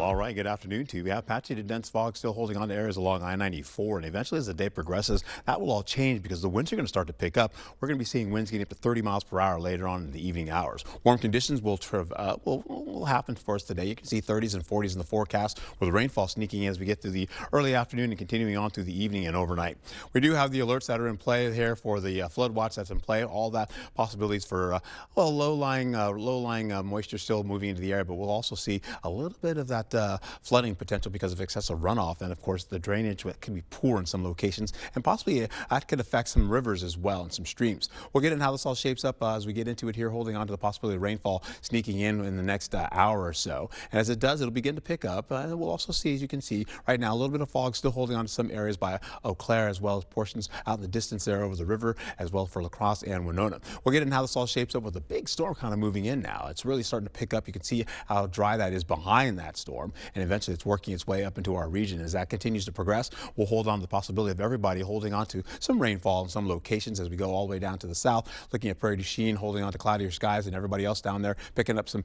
All right, good afternoon to you. We have patchy to dense fog still holding on to areas along I-94, and eventually as the day progresses, that will all change because the winds are going to start to pick up. We're going to be seeing winds getting up to 30 miles per hour later on in the evening hours. Warm conditions will happen for us today. You can see 30s and 40s in the forecast with rainfall sneaking in as we get through the early afternoon and continuing on through the evening and overnight. We do have the alerts that are in play here for the flood watch that's in play. All that possibilities for low-lying moisture still moving into the area, but we'll also see a little bit of that flooding potential because of excessive runoff, and of course the drainage can be poor in some locations, and possibly that could affect some rivers as well and some streams. We'll get into how this all shapes up as we get into it here, holding on to the possibility of rainfall sneaking in the next hour or so. And as it does, it'll begin to pick up. We'll also see, as you can see right now, a little bit of fog still holding on to some areas by Eau Claire, as well as portions out in the distance there over the river, as well for La Crosse and Winona. We'll get into how this all shapes up with a big storm kind of moving in now. It's really starting to pick up. You can see how dry that is behind that storm, and eventually it's working its way up into our region. As that continues to progress, we'll hold on to the possibility of everybody holding on to some rainfall in some locations as we go all the way down to the south, looking at Prairie du Chien, holding on to cloudier skies, and everybody else down there picking up some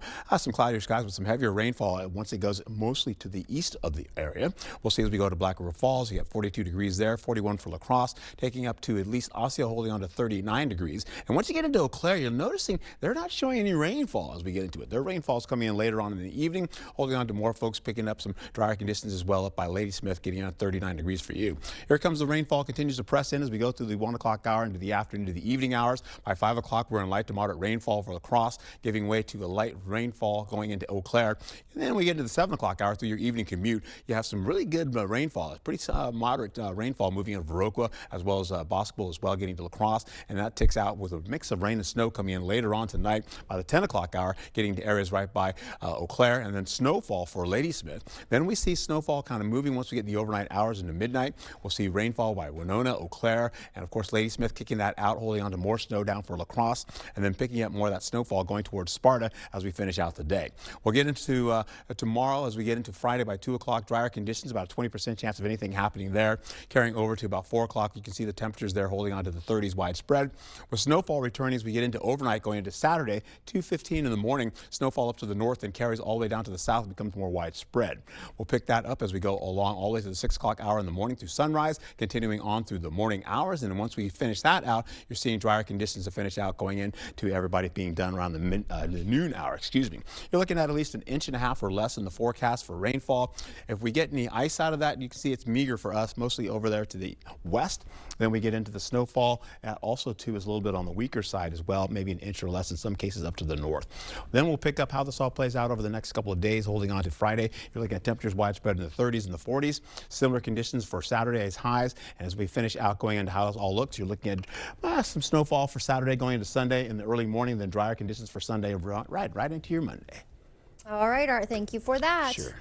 cloudier skies with some heavier rainfall once it goes mostly to the east of the area. We'll see as we go to Black River Falls. You got 42 degrees there, 41 for La Crosse, taking up to at least Osseo, holding on to 39 degrees. And once you get into Eau Claire, you're noticing they're not showing any rainfall as we get into it. Their rainfall is coming in later on in the evening, holding on to more folks picking up some drier conditions as well up by Ladysmith, getting on 39 degrees for you. Here comes the rainfall, continues to press in as we go through the 1 o'clock hour into the afternoon to the evening hours. By 5 o'clock, we're in light to moderate rainfall for La Crosse, giving way to a light rainfall going into Eau Claire. And then we get into the 7 o'clock hour through your evening commute. You have some really good rainfall. It's pretty moderate rainfall moving in Viroqua as well as Boscobel as well, getting to La Crosse. And that ticks out with a mix of rain and snow coming in later on tonight by the 10 o'clock hour, getting to areas right by Eau Claire, and then snowfall for Ladysmith. Then we see snowfall kind of moving once we get the overnight hours into midnight. We'll see rainfall by Winona, Eau Claire, and of course Ladysmith kicking that out, holding on to more snow down for La Crosse, and then picking up more of that snowfall going towards Sparta as we finish out the day. We'll get into tomorrow as we get into Friday by 2 o'clock, drier conditions, about a 20% chance of anything happening there. Carrying over to about 4 o'clock, you can see the temperatures there holding on to the 30s widespread. With snowfall returning as we get into overnight going into Saturday, 2:15 in the morning, snowfall up to the north and carries all the way down to the south, becomes more widespread. We'll pick that up as we go along all the way to the 6 o'clock hour in the morning through sunrise, continuing on through the morning hours. And then once we finish that out, you're seeing drier conditions to finish out going into everybody being done around the noon hour, You're looking at least 1.5 inches or less in the forecast for rainfall. If we get any ice out of that, you can see it's meager for us, mostly over there to the west. Then we get into the snowfall, also too is a little bit on the weaker side as well, maybe 1 inch or less in some cases up to the north. Then we'll pick up how this all plays out over the next couple of days, holding on to Friday. You're looking at temperatures widespread in the 30s and the 40s. Similar conditions for Saturday's highs. And as we finish out going into how this all looks, you're looking at some snowfall for Saturday going into Sunday in the early morning, then drier conditions for Sunday right into your Monday. All right, Art, thank you for that. Sure.